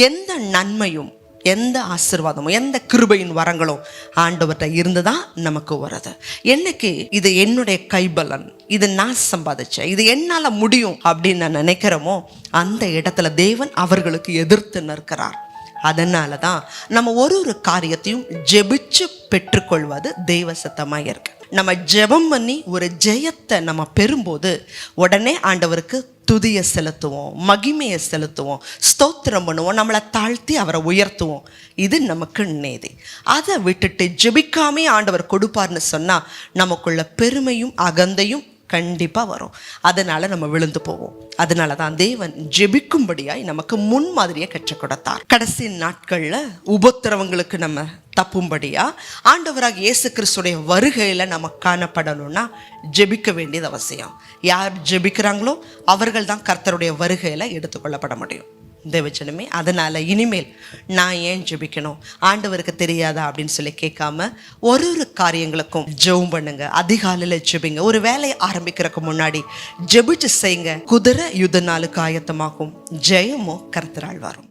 எந்த நன்மையும் எந்த ஆசீர்வாதமும் எந்த கிருபையின் வரங்களும் ஆண்டவர்கிட்ட இருந்துதான் நமக்கு வருது. என்னைக்கு இது என்னுடைய கைபலன், இது நான் சம்பாதிச்சேன், இது என்னால முடியும் அப்படின்னு நான் நினைக்கிறோமோ அந்த இடத்துல தேவன் அவர்களுக்கு எதிர்த்து நிற்கிறார். அதனால தான் நம்ம ஒரு காரியத்தையும் ஜெபிச்சு பெற்றுக்கொள்வது தெய்வ சித்தமாக இருக்கு. நம்ம ஜெபம் பண்ணி ஒரு ஜெயத்தை நம்ம பெறும்போது உடனே ஆண்டவருக்கு துதியை செலுத்துவோம், மகிமையை செலுத்துவோம், ஸ்தோத்திரம் பண்ணுவோம், நம்மளை தாழ்த்தி அவரை உயர்த்துவோம். இது நமக்கு நீதி. அதை விட்டுட்டு ஜெபிக்காமே ஆண்டவர் கொடுப்பார்னு சொன்னால் நமக்குள்ள பெருமையும் அகந்தையும் கண்டிப்பாக வரும். அதனால நம்ம விழுந்து போவோம். அதனால தான் தேவன் ஜெபிக்கும்படியாய் நமக்கு முன்மாதிரியை கற்றுக் கொடுத்தார். கடைசி நாட்களில் உபத்திரவங்களுக்கு நம்ம தப்பும்படியா ஆண்டவராக இயேசு கிறிஸ்துடைய வருகையில் நம்ம காணப்படணும்னா ஜெபிக்க வேண்டியது அவசியம். யார் ஜெபிக்கிறாங்களோ அவர்கள் தான் கர்த்தருடைய வருகையில் எடுத்துக்கொள்ளப்பட முடியும். தேவச்சனமே, அதனால் இனிமேல் நான் ஏன் ஜெபிக்கணும், ஆண்டவருக்கு தெரியாதா அப்படின்னு சொல்லி கேட்காம ஒரு காரியங்களுக்கும் ஜெபம் பண்ணுங்க. அதிகாலையில் ஜெபிங்க. ஒரு வேலையை ஆரம்பிக்கிறதுக்கு முன்னாடி ஜெபிச்சு செய்யுங்க. குதிரை யுத்த நாளுக்கு ஆயத்தமாகும், ஜெயமோ கர்த்தரால் வரும்.